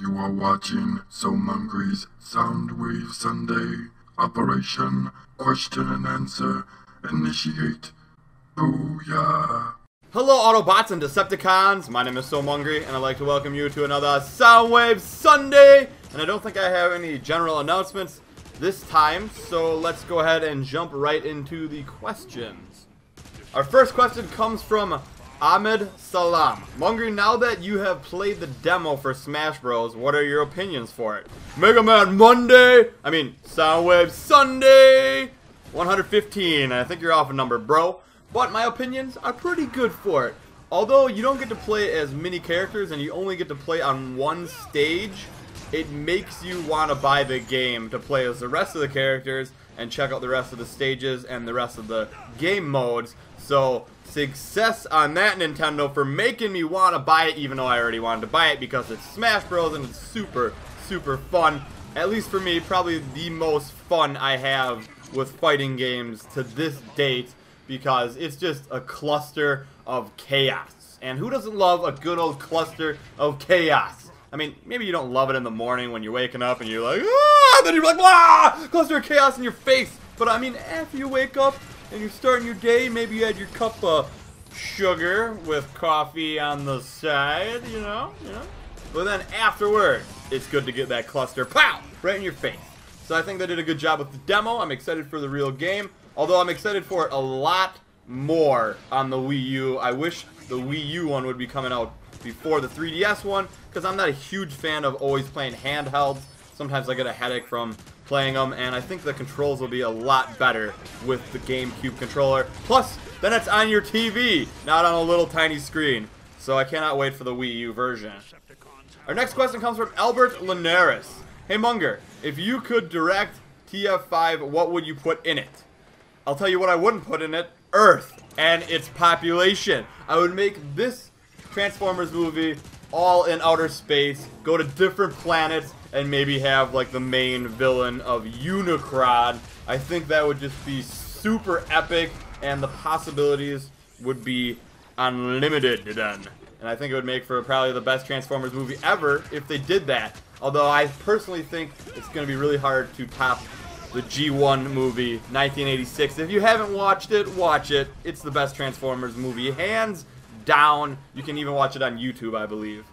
You are watching Soundwave's Soundwave Sunday. Operation Question and Answer. Initiate. Booyah. Hello Autobots and Decepticons, my name is Soundwave and I'd like to welcome you to another Soundwave Sunday. And I don't think I have any general announcements this time, so let's go ahead and jump right into the questions. Our first question comes from Ahmed Salam. Mungry, now that you have played the demo for Smash Bros, what are your opinions for it? Mega Man Soundwave Sunday 115. I think you're off a number, bro. But my opinions are pretty good for it. Although you don't get to play as many characters and you only get to play on one stage, it makes you want to buy the game to play as the rest of the characters and check out the rest of the stages and the rest of the game modes. So success on that, Nintendo, for making me want to buy it, even though I already wanted to buy it because it's Smash Bros and it's super fun. At least for me, probably the most fun I have with fighting games to this date, because it's just a cluster of chaos. And who doesn't love a good old cluster of chaos? I mean, maybe you don't love it in the morning when you're waking up and you're like, ah! Then you're like, ah! Cluster of chaos in your face. But I mean, after you wake up and you're starting your day, maybe you had your cup of sugar with coffee on the side, you know? But then afterwards, it's good to get that cluster, pow! Right in your face. So I think they did a good job with the demo. I'm excited for the real game. Although I'm excited for it a lot more on the Wii U. I wish the Wii U one would be coming out before the 3DS one, because I'm not a huge fan of always playing handhelds. Sometimes I get a headache from playing them, and I think the controls will be a lot better with the GameCube controller. Plus, then it's on your TV, not on a little tiny screen. So I cannot wait for the Wii U version. Our next question comes from Albert Linares. Hey Munger, if you could direct TF5, what would you put in it? I'll tell you what I wouldn't put in it. Earth and its population. I would make this Transformers movie all in outer space, go to different planets, and maybe have like the main villain of Unicron. I think that would just be super epic, and the possibilities would be unlimited then. And I think it would make for probably the best Transformers movie ever if they did that. Although I personally think it's going to be really hard to top the G1 movie, 1986. If you haven't watched it, watch it. It's the best Transformers movie, hands down. You can even watch it on YouTube, I believe.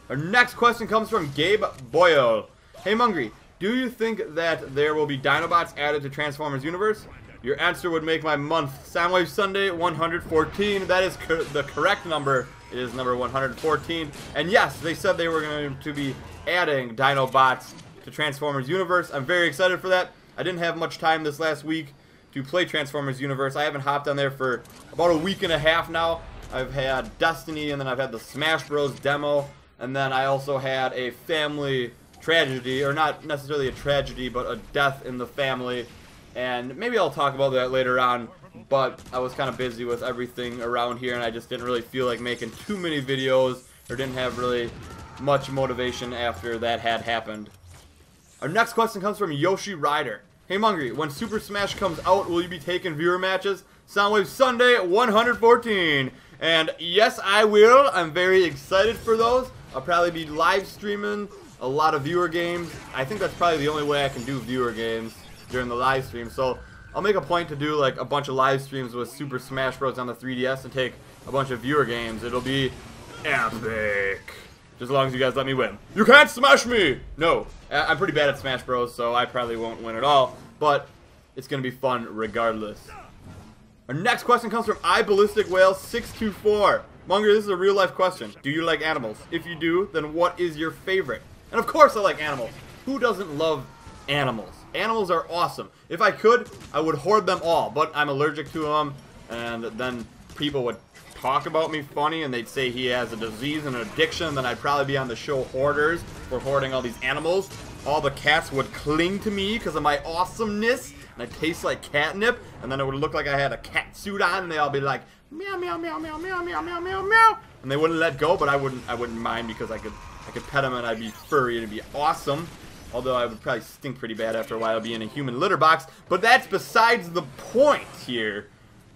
Our next question comes from Gabe Boyle. Hey Mungry, do you think that there will be Dinobots added to Transformers universe? Your answer would make my month. Soundwave Sunday 114. That is the correct number. It is number 114. And yes, they said they were going to be adding Dinobots to Transformers universe. I'm very excited for that. I didn't have much time this last week to play Transformers universe. I haven't hopped on there for about a week and a half now. I've had Destiny, and then I've had the Smash Bros demo, and then I also had a family tragedy, or not necessarily a tragedy, but a death in the family. And maybe I'll talk about that later on, but I was kind of busy with everything around here, and I just didn't really feel like making too many videos, or didn't have really much motivation after that had happened. Our next question comes from Yoshi Rider. Hey Mungry, when Super Smash comes out, will you be taking viewer matches? Soundwave Sunday 114. And yes, I will. I'm very excited for those. I'll probably be live streaming a lot of viewer games. I think that's probably the only way I can do viewer games during the live stream. So I'll make a point to do like a bunch of live streams with Super Smash Bros on the 3DS and take a bunch of viewer games. It'll be epic. Just as long as you guys let me win. You can't smash me! No. I'm pretty bad at Smash Bros, so I probably won't win at all. But it's going to be fun regardless. Our next question comes from iBallisticWhale624. Munger, this is a real-life question. Do you like animals? If you do, then what is your favorite? And of course I like animals. Who doesn't love animals? Animals are awesome. If I could, I would hoard them all. But I'm allergic to them, and then people would talk about me funny, and they'd say he has a disease and an addiction. Then I'd probably be on the show Hoarders for hoarding all these animals. All the cats would cling to me because of my awesomeness, and I taste like catnip, and then it would look like I had a cat suit on, and they all be like meow meow meow meow meow meow meow meow meow, and they wouldn't let go, but I wouldn't mind because I could pet them and I'd be furry and it'd be awesome. Although I would probably stink pretty bad after a while, be in a human litter box, but that's besides the point here.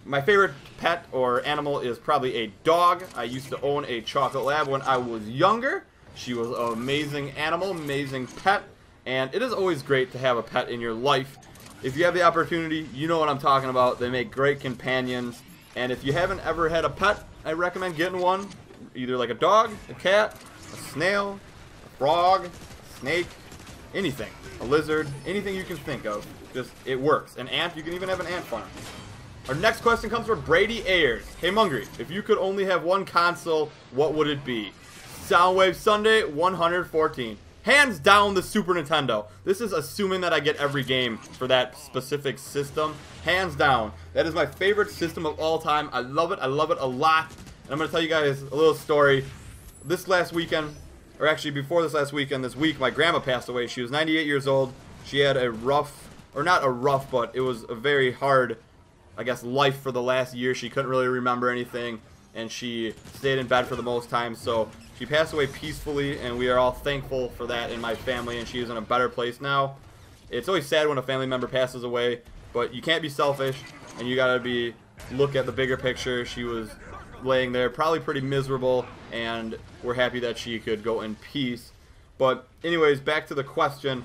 My favorite pet or animal is probably a dog. I used to own a chocolate lab when I was younger, She was an amazing animal, amazing pet, and it is always great to have a pet in your life. If you have the opportunity, you know what I'm talking about. They make great companions, and if you haven't ever had a pet, I recommend getting one. Either like a dog, a cat, a snail, a frog, a snake, anything. A lizard, anything you can think of. Just, it works. An ant, you can even have an ant farm. Our next question comes from Brady Ayers. Hey Mungry, if you could only have one console, what would it be? Soundwave Sunday 114. Hands down the Super Nintendo. This is assuming that I get every game for that specific system. Hands down. That is my favorite system of all time. I love it a lot. And I'm going to tell you guys a little story. This last weekend, or actually before this last weekend, this week, my grandma passed away. She was 98 years old. She had a rough, or not a rough, but it was a very hard, I guess, life for the last year. She couldn't really remember anything, and she stayed in bed for the most time. So she passed away peacefully, and we are all thankful for that in my family, and she is in a better place now. It's always sad when a family member passes away, but you can't be selfish, and you gotta look at the bigger picture. She was laying there probably pretty miserable, and we're happy that she could go in peace. But anyways, back to the question.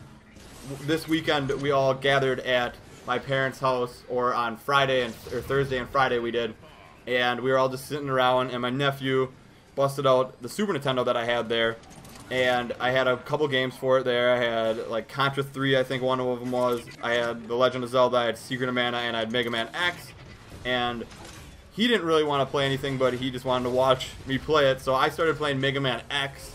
This weekend we all gathered at my parents' house, or on Friday or Thursday and Friday we did, and we were all just sitting around, and my nephew busted out the Super Nintendo that I had there, and I had a couple games for it there. I had like Contra 3, I think one of them was. I had The Legend of Zelda, I had Secret of Mana, and I had Mega Man X, and he didn't really want to play anything, but he just wanted to watch me play it, so I started playing Mega Man X,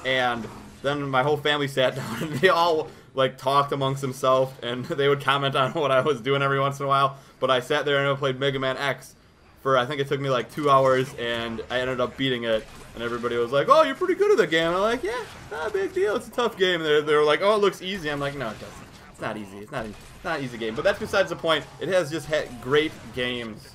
and then my whole family sat down, and they all like talked amongst themselves, and they would comment on what I was doing every once in a while. But I sat there and I played Mega Man X for, I think it took me like 2 hours, and I ended up beating it. And everybody was like, "Oh, you're pretty good at the game." And I'm like, "Yeah, not a big deal. It's a tough game." And they were like, "Oh, it looks easy." I'm like, "No, it doesn't. It's not easy. It's not an easy game." But that's besides the point. It has just had great games.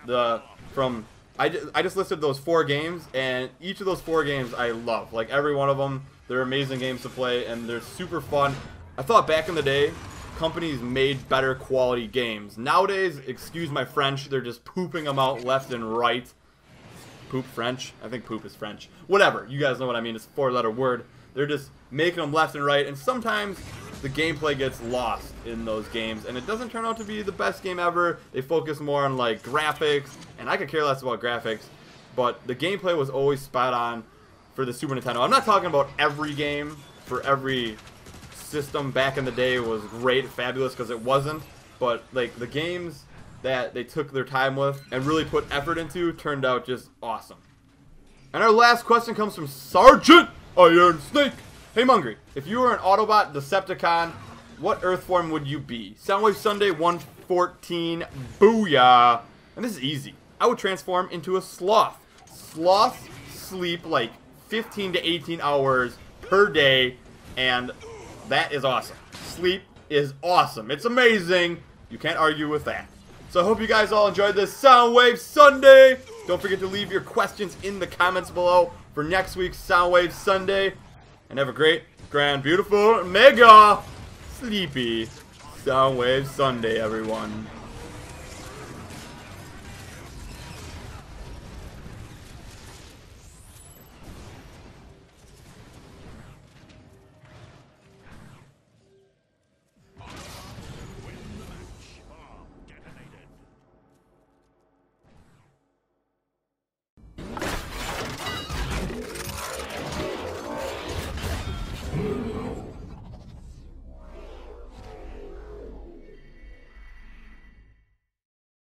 I just listed those 4 games, and each of those 4 games I love. Like every one of them, they're amazing games to play, and they're super fun. I thought back in the day, companies made better quality games. Nowadays, excuse my French, they're just pooping them out left and right. Poop French? I think poop is French. Whatever, you guys know what I mean. It's a 4-letter word. They're just making them left and right, and sometimes the gameplay gets lost in those games, and it doesn't turn out to be the best game ever. They focus more on like graphics, and I could care less about graphics, but the gameplay was always spot on for the Super Nintendo. I'm not talking about every game for every system back in the day was great, fabulous, because it wasn't, but like the games that they took their time with and really put effort into turned out just awesome. And our last question comes from Sergeant Iron Snake. Hey Mungry, if you were an Autobot Decepticon, what Earth form would you be? Soundwave Sunday 114, booyah. And this is easy. I would transform into a sloth. Sloths sleep like 15 to 18 hours per day, and that is awesome. Sleep is awesome. It's amazing. You can't argue with that. So I hope you guys all enjoyed this Soundwave Sunday. Don't forget to leave your questions in the comments below for next week's Soundwave Sunday. And have a great, grand, beautiful, mega, sleepy Soundwave Sunday, everyone.